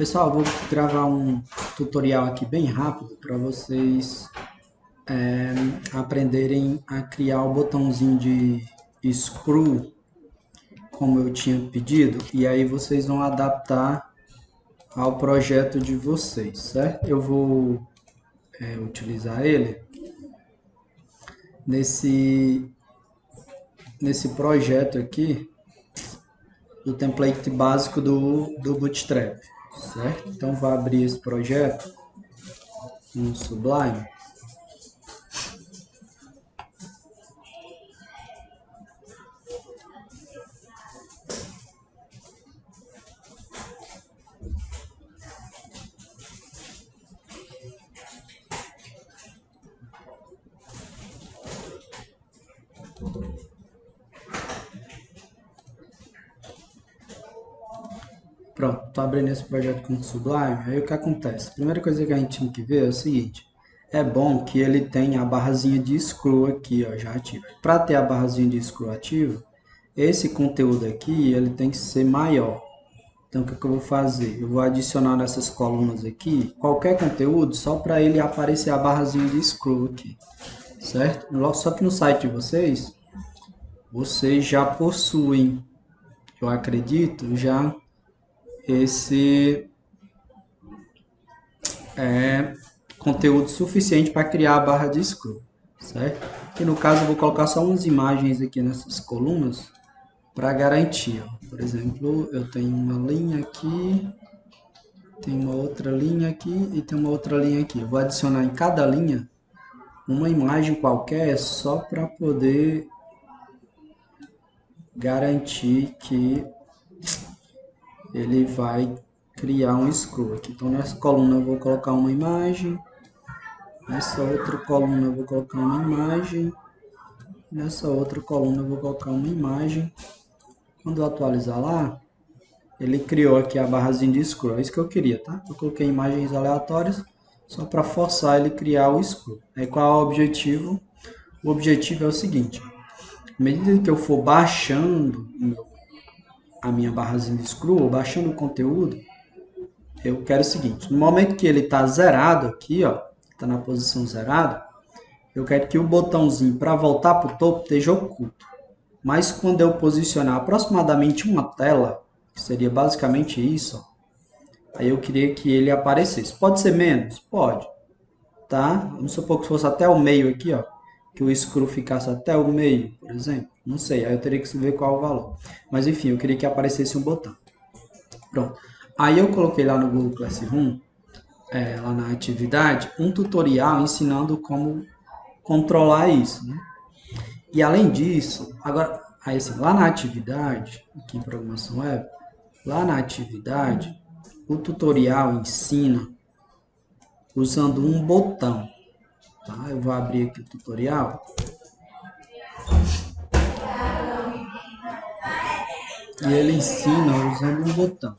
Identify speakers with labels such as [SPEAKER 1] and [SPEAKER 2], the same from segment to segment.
[SPEAKER 1] Pessoal, eu vou gravar um tutorial aqui bem rápido para vocês aprenderem a criar o botãozinho de screw como eu tinha pedido, e aí vocês vão adaptar ao projeto de vocês, certo? Eu vou utilizar ele nesse, nesse projeto aqui do template básico do Bootstrap, certo? Então vou abrir esse projeto no Sublime. Pronto, estou abrindo esse projeto com o Sublime. Aí o que acontece? A primeira coisa que a gente tem que ver é o seguinte: é bom que ele tenha a barrazinha de scroll aqui, ó, já ativa. Para ter a barrazinha de scroll ativa, esse conteúdo aqui ele tem que ser maior. Então o que eu vou fazer? Eu vou adicionar nessas colunas aqui qualquer conteúdo só para ele aparecer a barrazinha de scroll aqui, certo? Só que no site de vocês já possuem, eu acredito, já esse conteúdo suficiente para criar a barra de scroll, certo? E no caso eu vou colocar só umas imagens aqui nessas colunas para garantir. Ó. Por exemplo, eu tenho uma linha aqui, tem uma outra linha aqui e tem uma outra linha aqui. Eu vou adicionar em cada linha uma imagem qualquer só para poder garantir que ele vai criar um scroll aqui. Então nessa coluna eu vou colocar uma imagem, nessa outra coluna eu vou colocar uma imagem, nessa outra coluna eu vou colocar uma imagem. Quando eu atualizar lá, ele criou aqui a barrazinha de scroll. É isso que eu queria, tá? Eu coloquei imagens aleatórias só para forçar ele criar o scroll. Aí qual é o objetivo? O objetivo é o seguinte: à medida que eu for baixando a minha barrazinha de scroll, baixando o conteúdo, eu quero o seguinte: no momento que ele está zerado aqui, ó, está na posição zerada, eu quero que o botãozinho para voltar para o topo esteja oculto. Mas quando eu posicionar aproximadamente uma tela, que seria basicamente isso, ó, aí eu queria que ele aparecesse. Pode ser menos? Pode. Tá? Vamos supor que fosse até o meio aqui, ó, que o scroll ficasse até o meio, por exemplo. Não sei, aí eu teria que ver qual é o valor. Mas enfim, eu queria que aparecesse um botão. Pronto. Aí eu coloquei lá no Google Classroom, lá na atividade, um tutorial ensinando como controlar isso, né? E além disso, agora, aí assim, lá na atividade, aqui em programação web, lá na atividade, o tutorial ensina usando um botão, tá? Eu vou abrir aqui o tutorial e ele ensina usando um botão.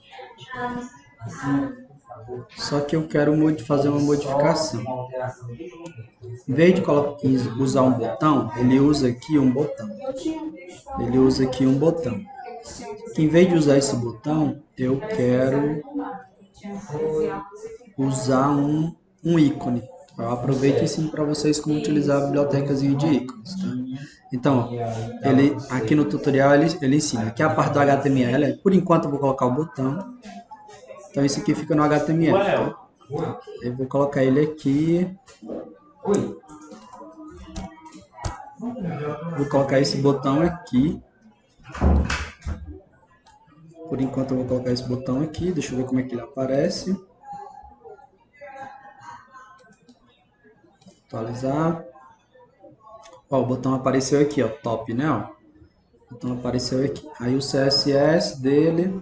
[SPEAKER 1] Só que eu quero fazer uma modificação. Em vez de usar um botão, ele usa aqui um botão. Ele usa aqui um botão. Em vez de usar esse botão, eu quero usar um ícone. Eu aproveito e ensino para vocês como utilizar a biblioteca de ícones. Tá? Então, ele, aqui no tutorial ele ensina. Aqui é a parte do HTML. Por enquanto eu vou colocar o botão. Então isso aqui fica no HTML. Tá? Eu vou colocar ele aqui. Vou colocar esse botão aqui. Por enquanto eu vou colocar esse botão aqui. Deixa eu ver como é que ele aparece. Atualizar. Ó, o botão apareceu aqui, ó, top, né? Ó. O botão apareceu aqui. Aí o CSS dele.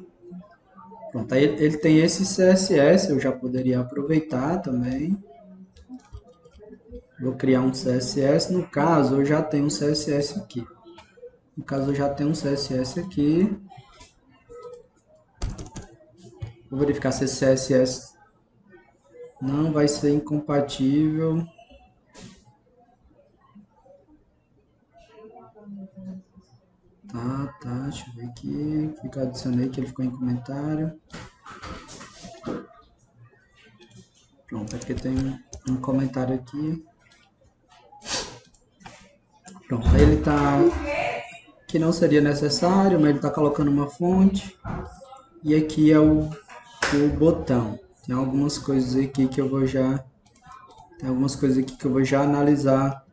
[SPEAKER 1] Pronto, aí ele tem esse CSS, eu já poderia aproveitar também. Vou criar um CSS. No caso, eu já tenho um CSS aqui. No caso, eu já tenho um CSS aqui. Vou verificar se esse CSS não vai ser incompatível. Tá, deixa eu ver aqui. Fica adicionei que ele ficou em comentário. Pronto, aqui tem um comentário aqui. Pronto, aí ele tá que não seria necessário, mas ele está colocando uma fonte. E aqui é o botão. Tem algumas coisas aqui que eu vou já analisar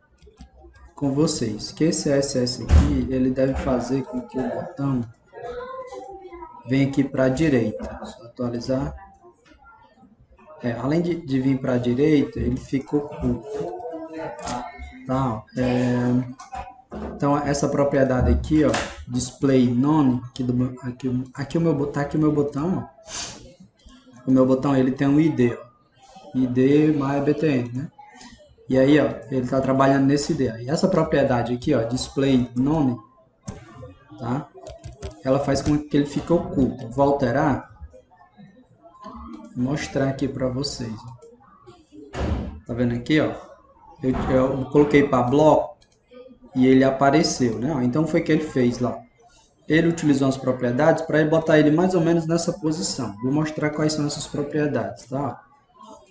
[SPEAKER 1] com vocês. Que esse CSS aqui, ele deve fazer com que o botão venha aqui para a direita. Só atualizar. Além de vir para a direita, ele ficou oculto. Tá, então essa propriedade aqui, ó, display none, aqui o meu botão, ó. O meu botão ele tem um ID, ó, ID mais btn, né? E aí, ó, ele está trabalhando nesse ID. E essa propriedade aqui, ó, display none, tá? Ela faz com que ele fique oculto. Vou alterar, vou mostrar aqui para vocês. Tá vendo aqui, ó? Eu coloquei para bloco e ele apareceu, né? Então foi o que ele fez lá. Ele utilizou as propriedades para botar ele mais ou menos nessa posição. Vou mostrar quais são essas propriedades, tá?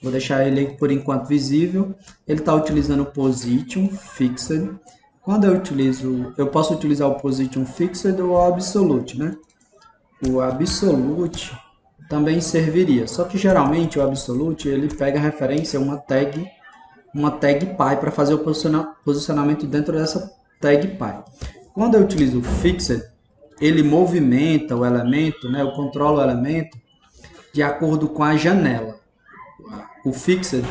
[SPEAKER 1] Vou deixar ele por enquanto visível. Ele está utilizando o position fixed. Quando eu posso utilizar o position fixed ou o absolute, né? O absolute também serviria. Só que geralmente o absolute ele pega referência a uma tag py para fazer o posicionamento dentro dessa tag py. Quando eu utilizo o fixed, ele movimenta o elemento, né? Eu controlo o elemento de acordo com a janela. O fixed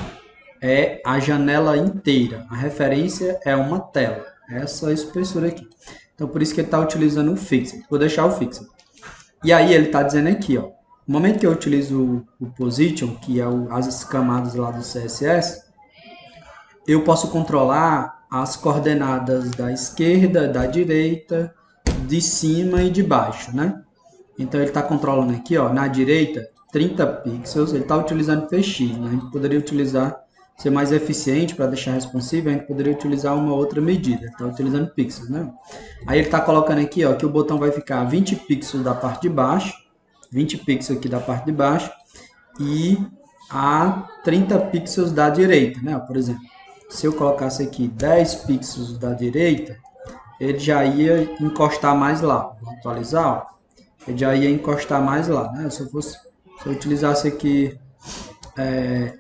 [SPEAKER 1] é a janela inteira. A referência é uma tela. Essa espessura aqui. Então, por isso que ele está utilizando o fixed. Vou deixar o fixed. E aí, ele está dizendo aqui, ó. No momento que eu utilizo o position, que é as camadas lá do CSS, eu posso controlar as coordenadas da esquerda, da direita, de cima e de baixo, né? Então, ele está controlando aqui, ó, na direita, 30 pixels, ele está utilizando px, né? A gente poderia ser mais eficiente para deixar responsivo, a gente poderia utilizar uma outra medida, ele está utilizando pixels, né? Aí ele está colocando aqui, ó, que o botão vai ficar 20 pixels da parte de baixo, 20 pixels aqui da parte de baixo, e a 30 pixels da direita, né? Por exemplo, se eu colocasse aqui 10 pixels da direita, ele já ia encostar mais lá. Vou atualizar, ó. Ele já ia encostar mais lá, né? Se eu utilizasse aqui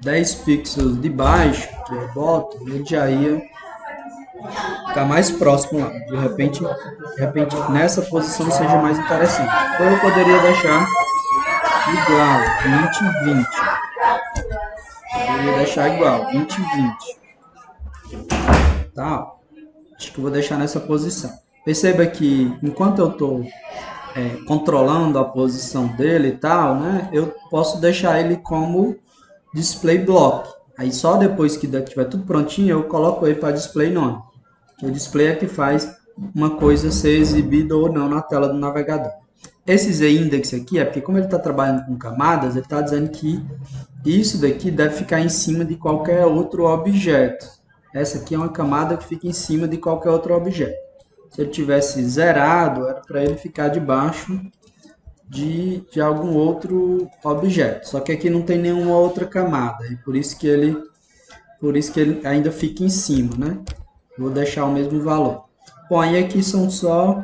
[SPEAKER 1] 10 pixels de baixo, que eu boto, ele já ia ficar mais próximo lá. De repente nessa posição seja mais interessante. Então eu poderia deixar igual, 20 e 20. Poderia deixar igual, 20 e 20. Tá? Acho que eu vou deixar nessa posição. Perceba que enquanto eu estou controlando a posição dele e tal, né? Eu posso deixar ele como display block. Aí só depois que tiver tudo prontinho, eu coloco ele para display none. O display é que faz uma coisa ser exibida ou não na tela do navegador. Esse z-index aqui é porque como ele está trabalhando com camadas, ele está dizendo que isso daqui deve ficar em cima de qualquer outro objeto. Essa aqui é uma camada que fica em cima de qualquer outro objeto. Se ele tivesse zerado, era para ele ficar debaixo de algum outro objeto. Só que aqui não tem nenhuma outra camada. E por isso que ele ainda fica em cima, né? Vou deixar o mesmo valor. Bom, aí aqui são só...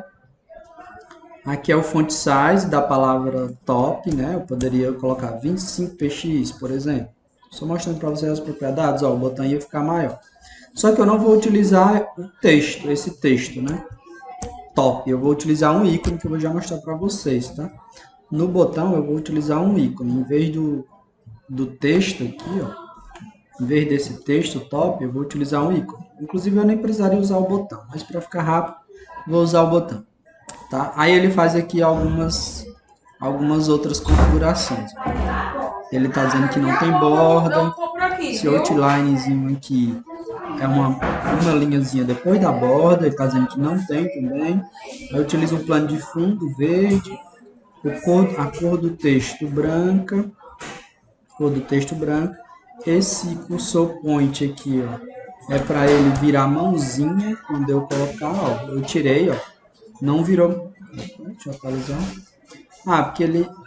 [SPEAKER 1] Aqui é o font size da palavra top, né? Eu poderia colocar 25px, por exemplo. Só mostrando para vocês as propriedades, ó, o botão ia ficar maior. Só que eu não vou utilizar o texto, esse texto, né? Top. Eu vou utilizar um ícone que eu vou já mostrar para vocês, tá? No botão eu vou utilizar um ícone. Em vez do texto aqui, ó. Em vez desse texto top, eu vou utilizar um ícone. Inclusive eu nem precisaria usar o botão, mas para ficar rápido, vou usar o botão. Tá? Aí ele faz aqui algumas outras configurações. Ele está dizendo que não tem borda. Esse outlinezinho aqui é uma linhazinha depois da borda. Ele está dizendo que não tem também. Eu utilizo um plano de fundo verde. A cor do texto branca. Esse cursor point aqui, ó, é para ele virar mãozinha quando eu colocar. Ó, eu tirei, ó. Não virou. Deixa eu atualizar. Porque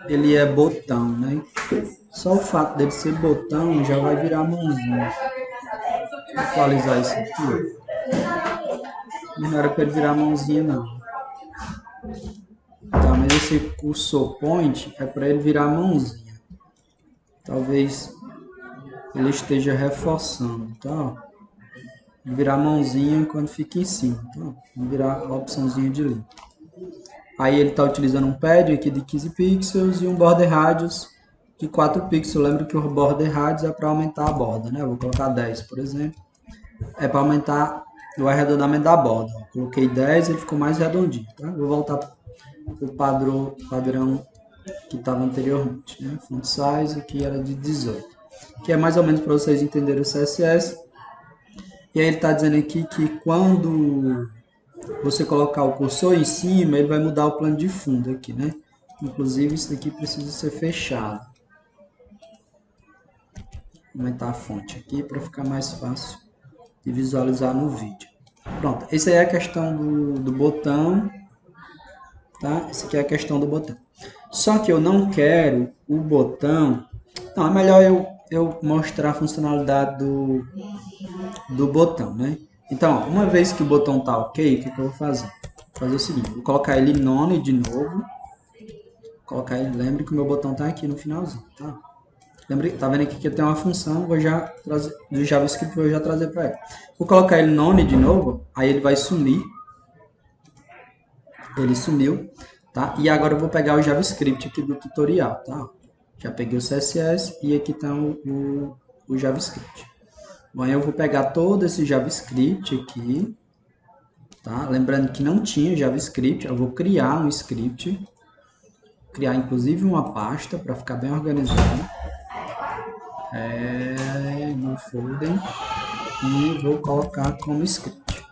[SPEAKER 1] ele é botão, né? Só o fato dele ser botão já vai virar mãozinha. Vou atualizar isso aqui. Não era para ele virar mãozinha, não. Tá, mas esse cursor point é para ele virar mãozinha. Talvez ele esteja reforçando, tá? Virar mãozinha quando fica em cima, tá? Virar a opçãozinha de link. Aí ele está utilizando um pad aqui de 15 pixels e um border radius de 4 pixels. Lembra que o border radius é para aumentar a borda, né? Eu vou colocar 10, por exemplo. É para aumentar o arredondamento da borda. Coloquei 10, ele ficou mais redondinho, tá? Vou voltar para o padrão que estava anteriormente, né? Font size aqui era de 18, que é mais ou menos para vocês entenderem o CSS. E aí ele está dizendo aqui que quando você colocar o cursor em cima, ele vai mudar o plano de fundo aqui, né? Inclusive isso daqui precisa ser fechado. Vou aumentar a fonte aqui para ficar mais fácil de visualizar no vídeo. Pronto, essa aí é a questão do botão, tá? Essa aqui é a questão do botão. Só que eu não quero o botão. Não, é melhor eu mostrar a funcionalidade do botão, né? Então, ó, uma vez que o botão tá ok, o que eu vou fazer? Vou fazer o seguinte, vou colocar ele none de novo. Colocar ele, lembre que o meu botão tá aqui no finalzinho, tá? Lembre, tá vendo aqui que tem uma função, vou já trazer, do JavaScript vou já trazer para ele. Vou colocar ele none de novo, aí ele vai sumir. Ele sumiu, tá? E agora eu vou pegar o JavaScript aqui do tutorial, tá? Já peguei o CSS e aqui tá o JavaScript. Bom, eu vou pegar todo esse JavaScript aqui, tá? Lembrando que não tinha JavaScript, eu vou criar um script, criar inclusive uma pasta para ficar bem organizado. No folder e vou colocar como script.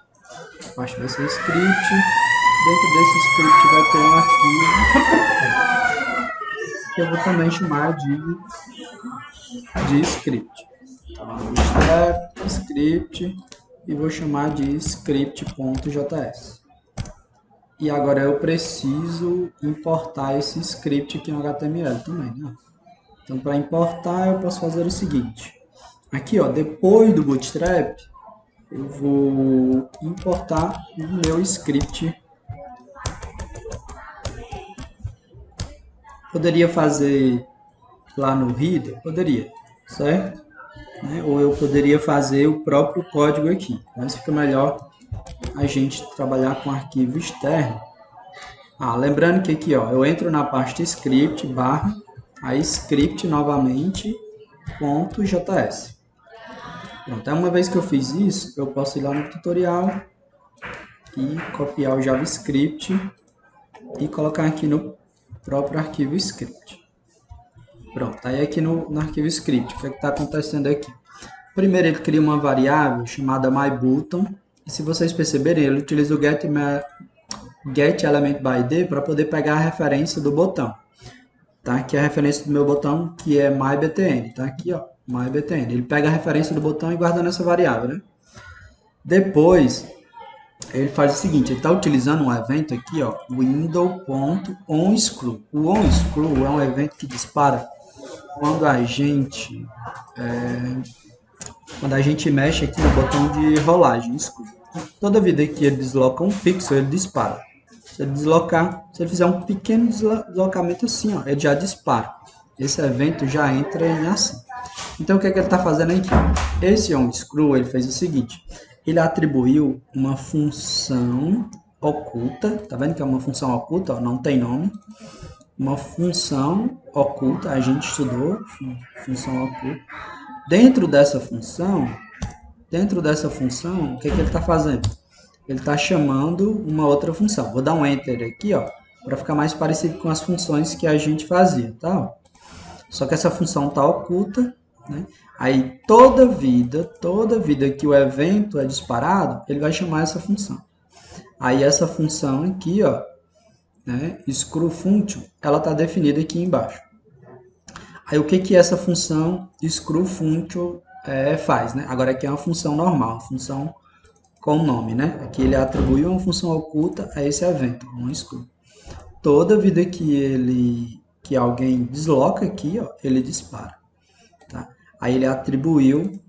[SPEAKER 1] A pasta vai ser script. Dentro desse script vai ter um arquivo que eu vou também chamar de script. Então, script e vou chamar de script.js. E agora eu preciso importar esse script aqui no HTML também, né? Então, para importar, eu posso fazer o seguinte. Aqui, ó, depois do Bootstrap, eu vou importar o meu script. Poderia fazer lá no Reader? Poderia, certo? Ou eu poderia fazer o próprio código aqui. Mas fica melhor a gente trabalhar com arquivo externo. Lembrando que aqui, ó, eu entro na pasta script, barra, aí script novamente, .js. Pronto, uma vez que eu fiz isso, eu posso ir lá no tutorial e copiar o JavaScript e colocar aqui no próprio arquivo script. Pronto, aí aqui no arquivo script, o que está acontecendo aqui? Primeiro ele cria uma variável chamada myButton, e se vocês perceberem, ele utiliza o getElementById para poder pegar a referência do botão. Tá? Aqui é a referência do meu botão, que é myBtn, tá? Aqui, ó, myBtn. Ele pega a referência do botão e guarda nessa variável, né? Depois, ele faz o seguinte, ele está utilizando um evento aqui, ó, window.onScrew. O onScrew é um evento que dispara quando a gente mexe aqui no botão de rolagem, screw. Toda vida que ele desloca um pixel, ele dispara. Se ele fizer um pequeno deslocamento assim, ó, ele já dispara. Esse evento já entra em ação. Então, o que é que ele está fazendo aqui? Esse onScrew, ele fez o seguinte. Ele atribuiu uma função oculta. Tá vendo que é uma função oculta? Ó, não tem nome. Uma função oculta. A gente estudou função oculta. Dentro dessa função, o que ele está fazendo? Ele está chamando uma outra função. Vou dar um Enter aqui, ó, para ficar mais parecido com as funções que a gente fazia, tá? Só que essa função está oculta, né? Aí toda vida que o evento é disparado, ele vai chamar essa função. Aí essa função aqui, ó, né, screwFunction, ela está definida aqui embaixo. Aí o que essa função screwFunction faz, né? Agora aqui é uma função normal, uma função com nome, né? Aqui ele atribuiu uma função oculta a esse evento, um screw. Toda vida que ele que alguém desloca aqui, ó, ele dispara. Tá? Aí ele atribuiu,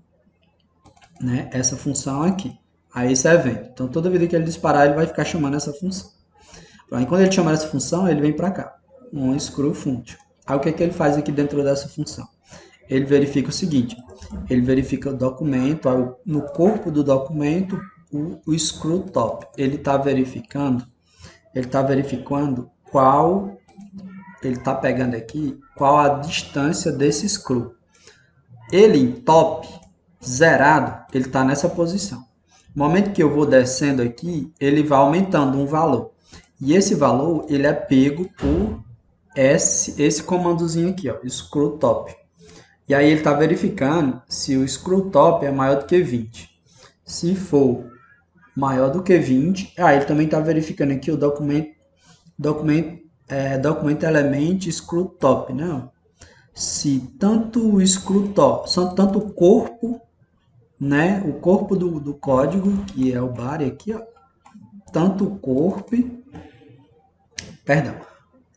[SPEAKER 1] né, essa função aqui, a esse evento. Então, toda vez que ele disparar, ele vai ficar chamando essa função. Aí, quando ele chamar essa função, ele vem para cá, um screw function. Aí, o que ele faz aqui dentro dessa função? Ele verifica o seguinte, ele verifica o documento, aí, no corpo do documento, o screw top. Ele está verificando qual, ele está pegando aqui, qual a distância desse screw. Ele em top, zerado, ele está nessa posição. No momento que eu vou descendo aqui, ele vai aumentando um valor. E esse valor, ele é pego por esse comandozinho aqui, ó, screw top. E aí ele está verificando se o screw top é maior do que 20. Se for maior do que 20, aí ele também está verificando aqui o documento element screw top, né? Se tanto o screw top, tanto o corpo, né, o corpo do código, que é o body aqui, ó, tanto o corpo, perdão,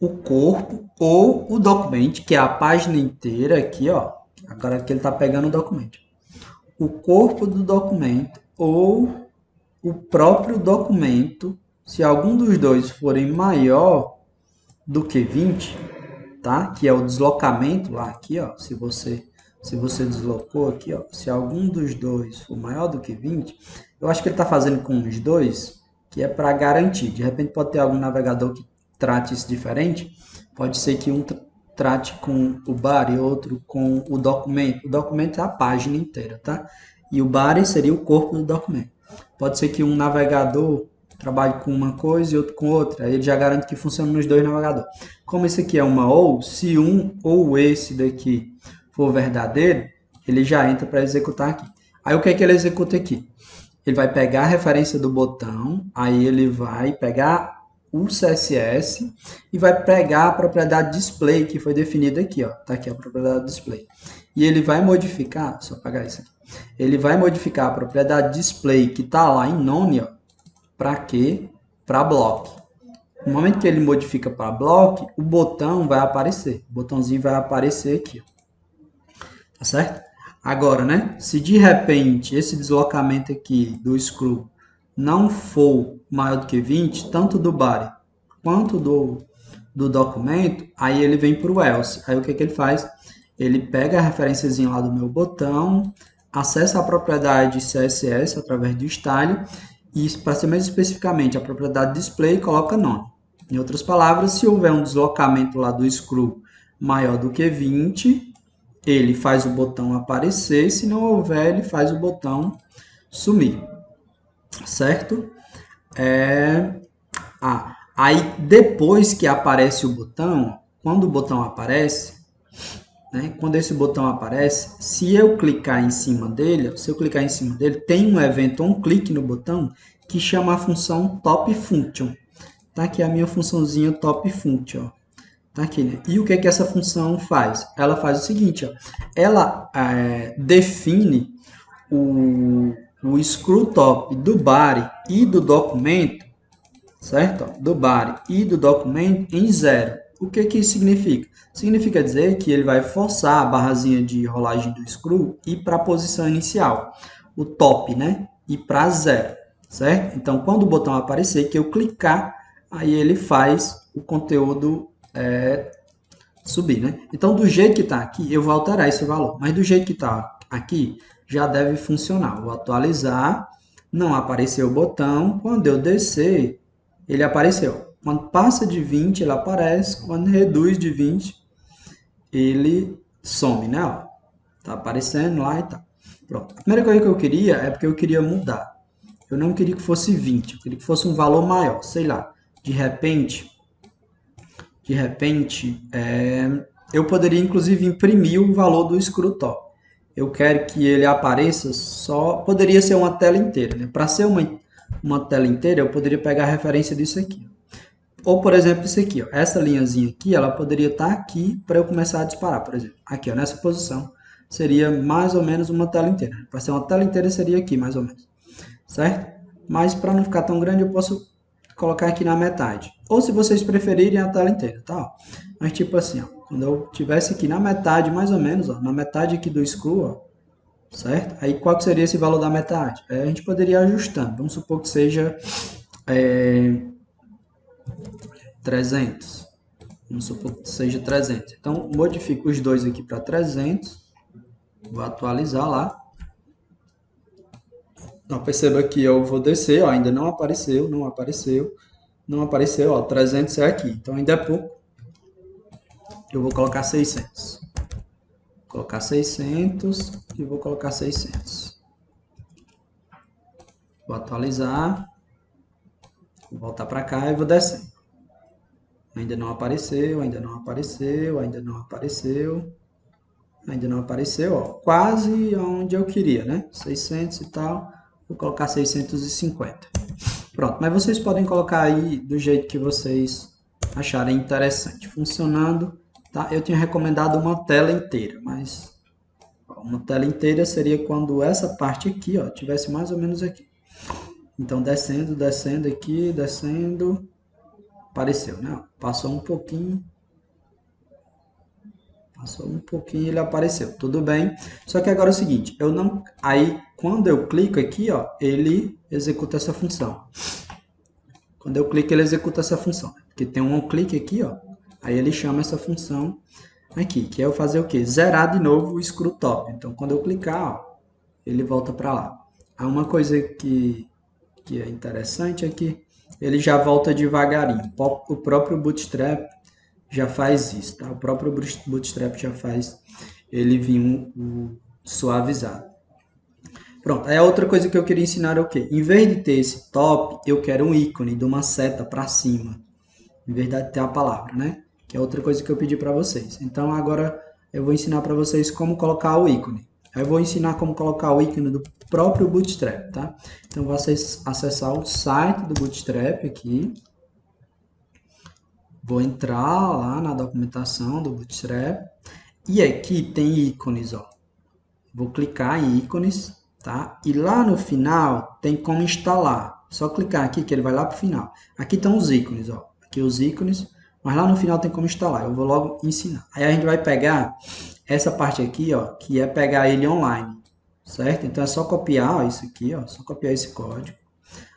[SPEAKER 1] o corpo ou o documento, que é a página inteira aqui, ó, agora aqui ele está pegando o documento, o corpo do documento ou o próprio documento, se algum dos dois forem maior do que 20, tá? Que é o deslocamento lá aqui, ó, se você deslocou aqui, ó, se algum dos dois for maior do que 20, eu acho que ele está fazendo com os dois, que é para garantir. De repente pode ter algum navegador que trate isso diferente, pode ser que um trate com o body e outro com o documento. O documento é a página inteira, tá? E o body seria o corpo do documento. Pode ser que um navegador trabalhe com uma coisa e outro com outra. Aí ele já garante que funciona nos dois navegadores. Como esse aqui é uma ou, se um ou esse daqui for verdadeiro, ele já entra para executar aqui. Aí o que é que ele executa aqui? Ele vai pegar a referência do botão, aí ele vai pegar o CSS e vai pegar a propriedade display que foi definida aqui, ó. Tá aqui a propriedade display. E ele vai modificar, só apagar isso aqui. Ele vai modificar a propriedade display que está lá em none, ó, para quê? Para block. No momento que ele modifica para block, o botão vai aparecer. O botãozinho vai aparecer aqui, ó. Tá certo? Agora, né? Se de repente esse deslocamento aqui do screw não for maior do que 20, tanto do body quanto do documento, aí ele vem para o else. Aí o que ele faz? Ele pega a referenciazinha lá do meu botão, acessa a propriedade CSS através do style e, para ser mais especificamente, a propriedade display coloca none. Em outras palavras, se houver um deslocamento lá do screw maior do que 20, ele faz o botão aparecer, se não houver, ele faz o botão sumir. Certo? Aí depois que aparece o botão, quando o botão aparece, né, quando esse botão aparece, se eu clicar em cima dele, tem um evento onClick no botão que chama a função TopFunction. Tá aqui a minha funçãozinha TopFunction. Tá aqui, né? E o que essa função faz? Ela faz o seguinte, ó, ela define o screw top do body e do documento, certo? Do body e do documento em 0. O que isso significa? Significa dizer que ele vai forçar a barrazinha de rolagem do screw e ir para a posição inicial, o top, né? E para 0, certo? Então, quando o botão aparecer, que eu clicar, aí ele faz o conteúdo subir, né? Então, do jeito que está aqui, eu vou alterar esse valor, mas do jeito que está aqui, já deve funcionar. Vou atualizar, não apareceu o botão, quando eu descer, ele apareceu. Quando passa de 20, ele aparece, quando reduz de 20, ele some, né? Ó, tá aparecendo lá e tal. Pronto. A primeira coisa que eu queria é porque eu queria mudar. Eu não queria que fosse 20, eu queria que fosse um valor maior, sei lá. De repente, eu poderia inclusive imprimir o valor do screw top. Eu quero que ele apareça só, poderia ser uma tela inteira, né? Para ser uma tela inteira, eu poderia pegar a referência disso aqui. Ou, por exemplo, isso aqui, ó. Essa linhazinha aqui, ela poderia estar aqui para eu começar a disparar, por exemplo. Aqui, ó, nessa posição, seria mais ou menos uma tela inteira. Para ser uma tela inteira, seria aqui, mais ou menos. Certo? Mas, para não ficar tão grande, eu posso colocar aqui na metade. Ou, se vocês preferirem, a tela inteira, tá? Mas tipo assim, ó, quando eu tivesse aqui na metade, mais ou menos, ó, na metade aqui do screw, ó, certo? Aí qual que seria esse valor da metade? A gente poderia ir ajustando. Vamos supor que seja 300. Vamos supor que seja 300. Então, modifico os dois aqui para 300. Vou atualizar lá. Então, perceba que eu vou descer, ó, ainda não apareceu, não apareceu, não apareceu, ó, 300 é aqui. Então, ainda é pouco. Eu vou colocar 600. Vou colocar 600 e vou colocar 600. Vou atualizar. Vou voltar para cá e vou descendo. Ainda não apareceu, ainda não apareceu, ainda não apareceu. Ainda não apareceu, ó, quase onde eu queria, né? 600 e tal. Vou colocar 650. Pronto, mas vocês podem colocar aí do jeito que vocês acharem interessante. Funcionando, tá? Eu tinha recomendado uma tela inteira, mas ó, uma tela inteira seria quando essa parte aqui, ó, tivesse mais ou menos aqui. Então, descendo, descendo aqui, descendo, apareceu, né? Passou um pouquinho, e ele apareceu. Tudo bem. Só que agora é o seguinte, eu não, aí quando eu clico aqui, ó, ele executa essa função. Quando eu clico, ele executa essa função. Porque tem um clique aqui, ó. Aí ele chama essa função aqui, que é eu fazer o quê? Zerar de novo o screw top. Então, quando eu clicar, ó, ele volta para lá. Há uma coisa que é interessante é que ele já volta devagarinho. O próprio Bootstrap já faz isso, tá? O próprio Bootstrap já faz ele vir suavizado. Pronto, aí a outra coisa que eu queria ensinar é o quê? Em vez de ter esse top, eu quero um ícone de uma seta para cima, em vez de ter a palavra, né? Que é outra coisa que eu pedi para vocês. Então agora eu vou ensinar para vocês como colocar o ícone. Eu vou ensinar como colocar o ícone do próprio Bootstrap, tá? Então vou acessar o site do Bootstrap aqui. Vou entrar lá na documentação do Bootstrap. E aqui tem ícones, ó. Vou clicar em ícones, tá? E lá no final tem como instalar. Só clicar aqui que ele vai lá para o final. Aqui estão os ícones, ó. Aqui os ícones, mas lá no final tem como instalar. Eu vou logo ensinar. Aí a gente vai pegar essa parte aqui, ó, que é pegar ele online, certo? Então é só copiar, ó, isso aqui, ó, só copiar esse código.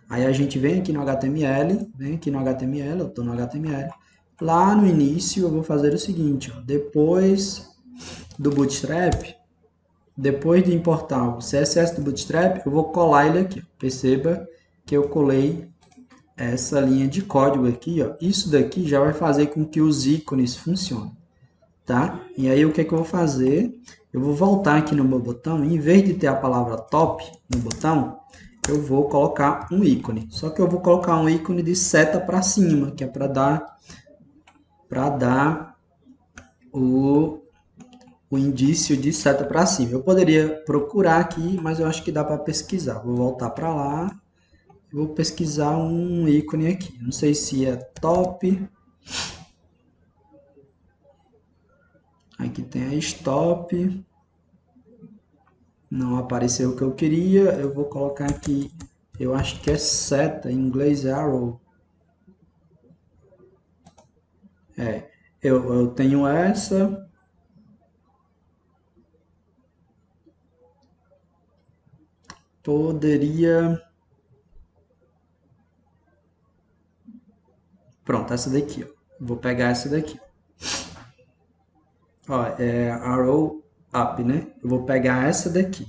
[SPEAKER 1] Aí a gente vem aqui no HTML, eu estou no HTML. Lá no início eu vou fazer o seguinte, ó, depois do Bootstrap, depois de importar o CSS do Bootstrap, eu vou colar ele aqui. Perceba que eu colei essa linha de código aqui, ó. Isso daqui já vai fazer com que os ícones funcionem, tá? E aí o que é que eu vou fazer? Eu vou voltar aqui no meu botão, e em vez de ter a palavra top no botão, eu vou colocar um ícone. Só que eu vou colocar um ícone de seta para cima, que é para dar o indício de seta para cima. Eu poderia procurar aqui, mas eu acho que dá para pesquisar. Vou voltar para lá. Vou pesquisar um ícone aqui. Não sei se é top. Aqui tem a stop. Não apareceu o que eu queria. Eu vou colocar aqui. Eu acho que é seta. Em inglês é arrow. Eu tenho essa. Poderia... Pronto, essa daqui, ó. Vou pegar essa daqui. Ó, é arrow up, né? Eu vou pegar essa daqui,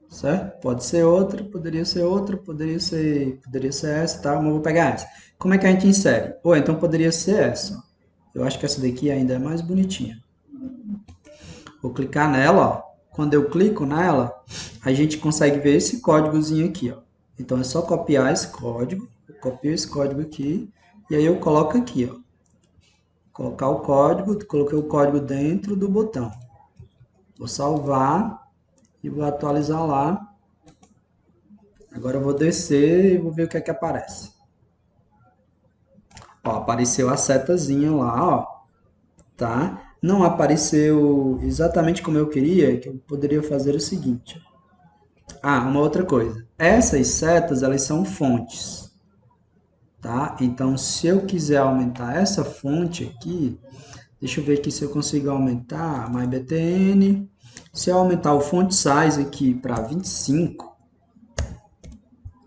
[SPEAKER 1] certo? Pode ser outra, poderia ser essa, tá? Mas eu vou pegar essa. Como é que a gente insere? Ou então poderia ser essa, ó. Eu acho que essa daqui ainda é mais bonitinha. Vou clicar nela, ó. Quando eu clico nela, a gente consegue ver esse códigozinho aqui, ó. Então é só copiar esse código. Eu copio esse código aqui e aí eu coloco aqui, ó. Colocar o código, coloquei o código dentro do botão. Vou salvar e vou atualizar lá. Agora eu vou descer e vou ver o que é que aparece. Ó, apareceu a setazinha lá, ó. Tá? Não apareceu exatamente como eu queria, que eu poderia fazer o seguinte. Ah, uma outra coisa. Essas setas, elas são fontes. Tá? Então, se eu quiser aumentar essa fonte aqui, Deixa eu ver aqui se eu consigo aumentar MyBTN. Se eu aumentar o font size aqui para 25,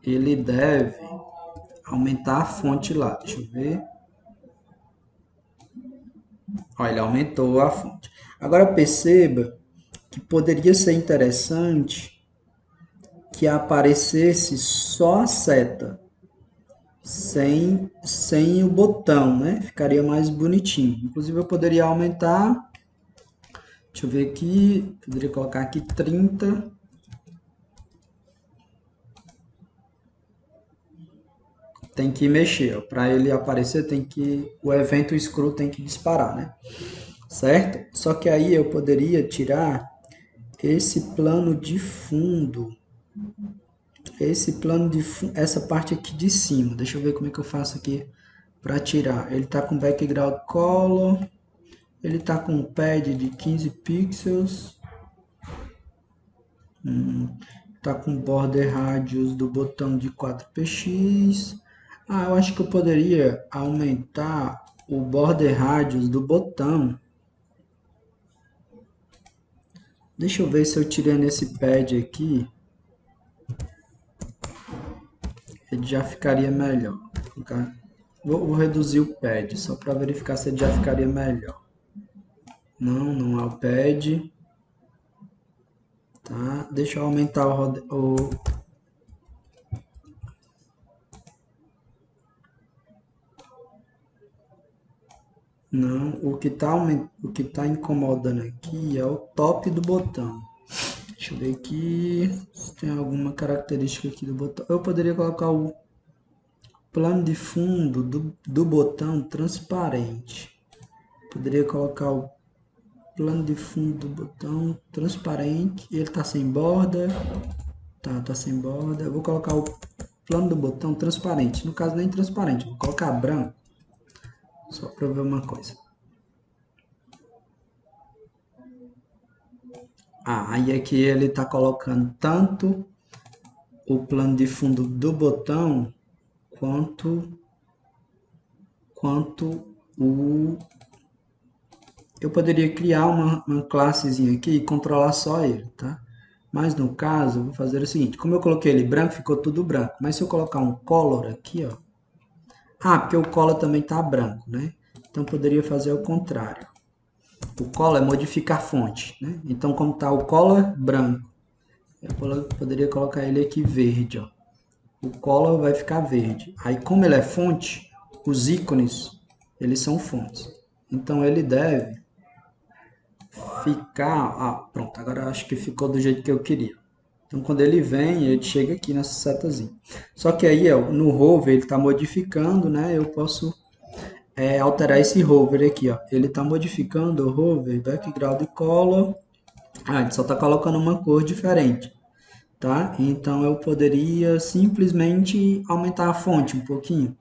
[SPEAKER 1] ele deve aumentar a fonte lá. Deixa eu ver. Olha, ele aumentou a fonte. Agora perceba que poderia ser interessante que aparecesse só a seta, sem o botão, né? Ficaria mais bonitinho. Inclusive eu poderia aumentar, deixa eu ver aqui, poderia colocar aqui 30. Tem que mexer, para ele aparecer o evento scroll tem que disparar, né? Certo? Só que aí eu poderia tirar esse plano de fundo. Essa parte aqui de cima. Deixa eu ver como é que eu faço aqui para tirar. Ele tá com background color. Ele tá com um pad de 15 pixels. Tá com border radius do botão de 4px. Eu acho que eu poderia aumentar o border radius do botão. Deixa eu ver se eu tirei nesse pad aqui. Ele já ficaria melhor. Vou reduzir o pad, só para verificar se ele já ficaria melhor. Não é o pad. Tá? Deixa eu aumentar Não, o que tá incomodando aqui é o top do botão. Deixa eu ver aqui se tem alguma característica aqui do botão. Eu poderia colocar o plano de fundo do botão transparente. Poderia colocar o plano de fundo do botão transparente. Ele tá sem borda. Tá sem borda. Eu vou colocar o plano do botão transparente. No caso, nem transparente. Vou colocar branco. Só para ver uma coisa. Aí aqui ele está colocando tanto o plano de fundo do botão quanto o... Eu poderia criar uma classezinha aqui e controlar só ele, tá? Mas no caso, eu vou fazer o seguinte. Como eu coloquei ele branco, ficou tudo branco. Mas se eu colocar um color aqui, ó. Porque o color também está branco, né? Então, poderia fazer o contrário. O color é modificar fonte, né? Então, como está o color branco, eu poderia colocar ele aqui verde, ó. O color vai ficar verde. Aí, como ele é fonte, os ícones, eles são fontes. Então, ele deve ficar... pronto. Agora, eu acho que ficou do jeito que eu queria. Então, quando ele vem, ele chega aqui nessa setazinha. Só que aí, ó, no hover, ele está modificando, né? Eu posso alterar esse hover aqui, ó. Ele está modificando o hover, background color. Ele só está colocando uma cor diferente, tá? Então, eu poderia simplesmente aumentar a fonte um pouquinho.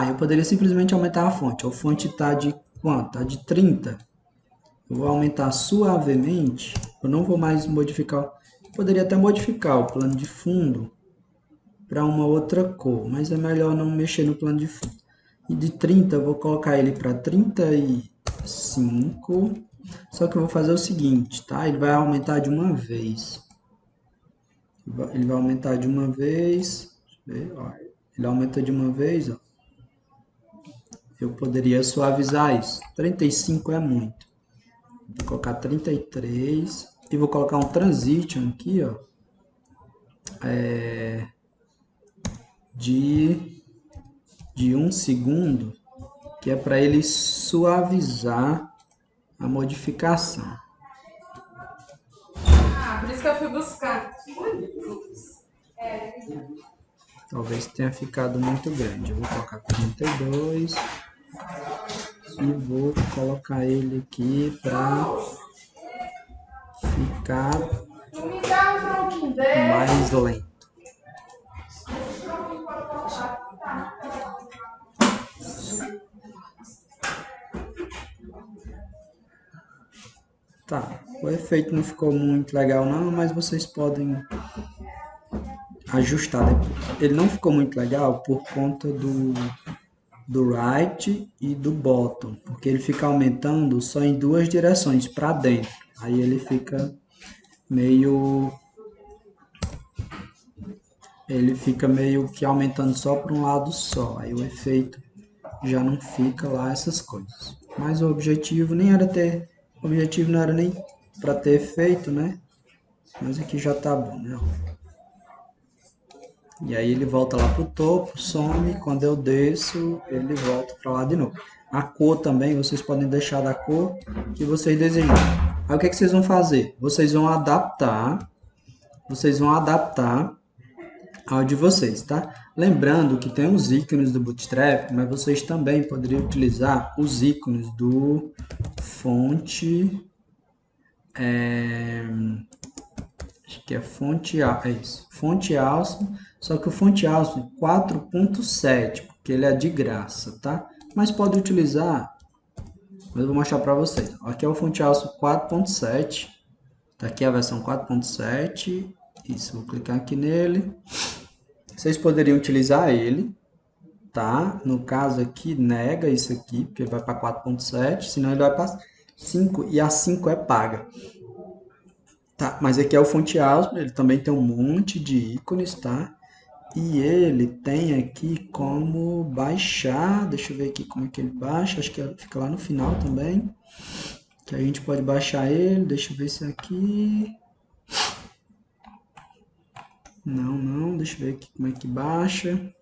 [SPEAKER 1] Eu poderia simplesmente aumentar a fonte. A fonte está de quanto? Está de 30. Eu vou aumentar suavemente. Eu não vou mais modificar. Poderia até modificar o plano de fundo para uma outra cor, mas é melhor não mexer no plano de fundo. E de 30 eu vou colocar ele para 35. Só que eu vou fazer o seguinte, tá? Ele vai aumentar de uma vez. Ele vai aumentar de uma vez. Ele aumenta de uma vez, ó. Eu poderia suavizar isso. 35 é muito. Vou colocar 33 e vou colocar um transition aqui, ó, de 1 segundo, que é para ele suavizar a modificação.
[SPEAKER 2] Por isso que eu fui buscar.
[SPEAKER 1] Talvez tenha ficado muito grande. Eu vou colocar 32 e vou colocar ele aqui para ficar mais lento. Tá, o efeito não ficou muito legal não, mas vocês podem ajustar depois. Ele não ficou muito legal por conta do right e do bottom, porque ele fica aumentando só em duas direções, para dentro. Aí ele fica meio que aumentando só para um lado só. Aí o efeito já não fica lá essas coisas. Mas o objetivo não era nem para ter efeito, né? Mas aqui já tá bom, né? E aí ele volta lá pro topo, some, quando eu desço, ele volta para lá de novo. A cor também, vocês podem deixar da cor que vocês desejarem. Aí o que é que vocês vão fazer? Vocês vão adaptar ao de vocês, tá? Lembrando que tem os ícones do Bootstrap, mas vocês também poderiam utilizar os ícones do fonte, acho que é fonte, é isso, fonte Awesome, só que o fonte Awesome 4.7, porque ele é de graça, tá? Mas pode utilizar, mas eu vou mostrar para vocês. Aqui é o fonte Awesome 4.7, tá aqui a versão 4.7, isso, vou clicar aqui nele. Vocês poderiam utilizar ele, tá? No caso aqui, nega isso aqui, porque vai para 4.7, senão ele vai para 5, e a 5 é paga. Tá, mas aqui é o fonte Awesome, ele também tem um monte de ícones, tá? E ele tem aqui como baixar, deixa eu ver aqui como é que ele baixa, acho que fica lá no final também, que a gente pode baixar ele, deixa eu ver se é aqui, não, deixa eu ver aqui como é que baixa.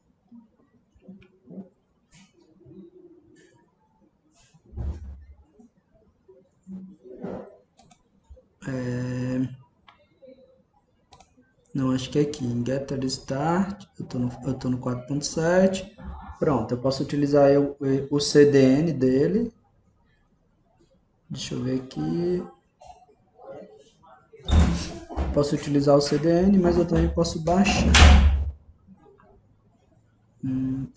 [SPEAKER 1] Não, acho que é aqui, em Getter Start, eu tô no 4.7, pronto, eu posso utilizar o CDN dele, deixa eu ver aqui, posso utilizar o CDN, mas eu também posso baixar.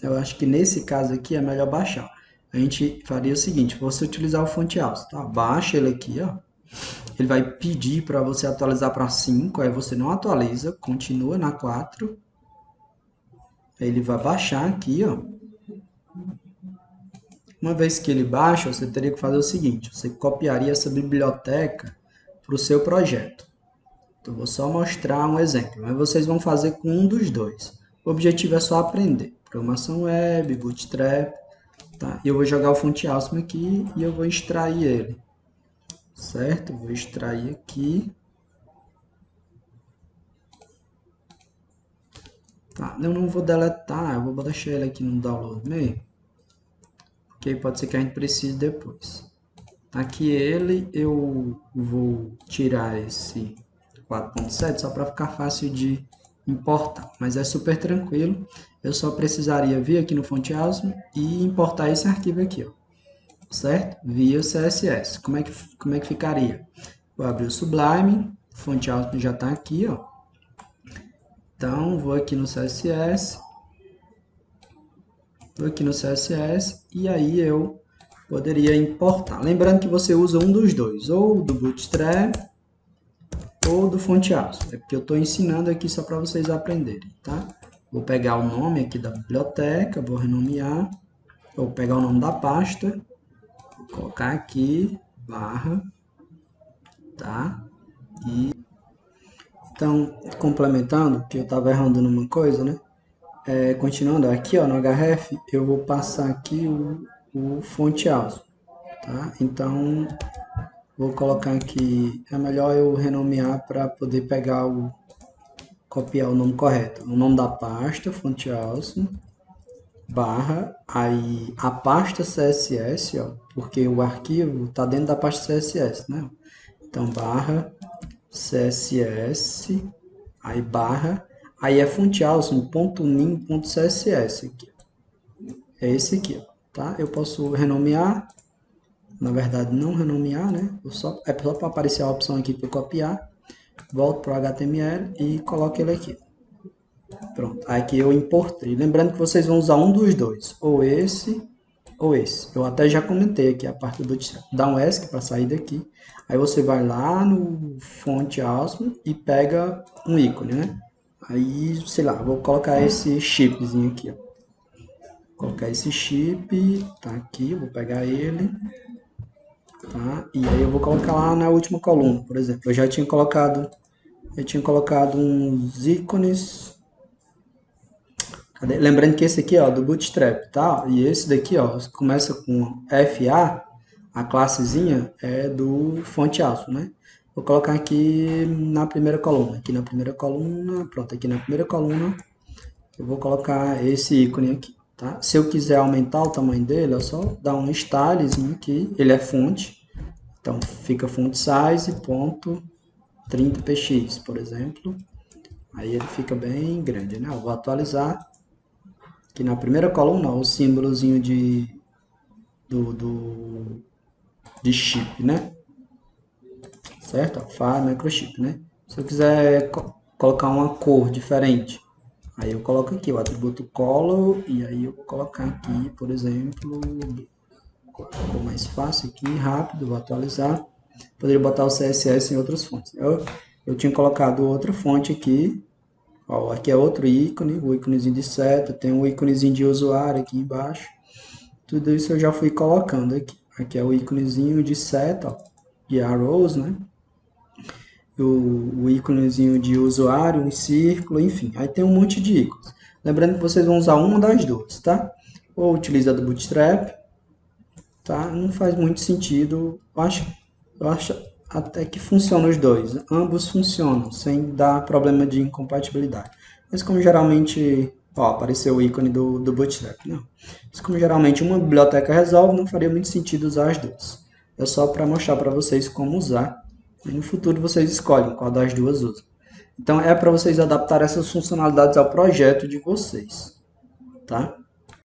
[SPEAKER 1] Eu acho que nesse caso aqui é melhor baixar. A gente faria o seguinte, você utilizar o fonte Awesome, tá? Baixa ele aqui, ó. Ele vai pedir para você atualizar para 5, aí você não atualiza, continua na 4. Aí ele vai baixar aqui, ó. Uma vez que ele baixa, você teria que fazer o seguinte, você copiaria essa biblioteca para o seu projeto. Então, vou só mostrar um exemplo, mas vocês vão fazer com um dos dois. O objetivo é só aprender. Programação Web, Bootstrap, tá? E eu vou jogar o fonte Awesome aqui e eu vou extrair ele. Certo? Vou extrair aqui. Tá, eu não vou deletar, eu vou deixar ele aqui no download mesmo. Porque aí pode ser que a gente precise depois. Aqui ele, eu vou tirar esse 4.7 só para ficar fácil de importar. Mas é super tranquilo. Eu só precisaria vir aqui no fonte Awesome e importar esse arquivo aqui, ó. Certo? Via CSS. Como é que ficaria? Vou abrir o Sublime, fonte Awesome já está aqui, ó. Então, vou aqui no CSS, e aí eu poderia importar. Lembrando que você usa um dos dois, ou do Bootstrap ou do fonte Awesome. É porque eu estou ensinando aqui só para vocês aprenderem, tá? Vou pegar o nome aqui da biblioteca, vou renomear, vou pegar o nome da pasta, vou colocar aqui, barra, tá? E então, complementando, que eu estava errando numa coisa, né? Continuando aqui, ó, no href, eu vou passar aqui o fonte Awesome, tá? Então, vou colocar aqui, é melhor eu renomear para poder copiar o nome correto. O nome da pasta, fonte Awesome, barra, aí a pasta CSS, ó, porque o arquivo está dentro da pasta CSS, né? Então, barra CSS, aí barra, aí é fonte awesome.nim.css aqui. É esse aqui, ó, tá? Eu posso renomear, na verdade não renomear, né? É só para aparecer a opção aqui para copiar. Volto para o HTML e coloco ele aqui. Pronto, aqui eu importei. Lembrando que vocês vão usar um dos dois, ou esse ou esse. Eu até já comentei aqui a parte do Bootstrap. Dá um ESC para sair daqui. Aí você vai lá no fonte Awesome e pega um ícone, né? Aí, sei lá, vou colocar esse chipzinho aqui, ó. colocar esse chip, tá aqui, eu vou pegar ele, tá? E aí eu vou colocar lá na última coluna, por exemplo. Eu tinha colocado uns ícones. Cadê? Lembrando que esse aqui, ó, do Bootstrap, tá? E esse daqui, ó, começa com FA, a classezinha é do Fonte Azul, né? Vou colocar aqui na primeira coluna. Aqui na primeira coluna, pronto, aqui na primeira coluna eu vou colocar esse ícone aqui, tá? Se eu quiser aumentar o tamanho dele, é só dar um stylezinho aqui, ele é fonte, então fica font size ponto 30px, por exemplo. Aí ele fica bem grande, né? Eu vou atualizar. Aqui na primeira coluna, ó, o símbolozinho de chip, né? Certo? File microchip, né? Se eu quiser colocar uma cor diferente, aí eu coloco aqui o atributo color e aí eu vou colocar aqui, por exemplo, ficou mais fácil aqui, rápido, vou atualizar. Poderia botar o CSS em outras fontes. Eu tinha colocado outra fonte aqui. Ó, aqui é outro ícone, o íconezinho de seta, tem um íconezinho de usuário aqui embaixo. Tudo isso eu já fui colocando aqui. Aqui é o íconezinho de seta, ó, de arrows, né? O íconezinho de usuário, um círculo, enfim. Aí tem um monte de ícones. Lembrando que vocês vão usar uma das duas, tá? Ou utiliza do Bootstrap, tá? Não faz muito sentido. Eu acho até que funciona os dois. Ambos funcionam, sem dar problema de incompatibilidade. Mas como geralmente, ó, apareceu o ícone do Bootstrap, não. Mas como geralmente uma biblioteca resolve, não faria muito sentido usar as duas. É só para mostrar para vocês como usar. E no futuro vocês escolhem qual das duas usam. Então é para vocês adaptar essas funcionalidades ao projeto de vocês, tá?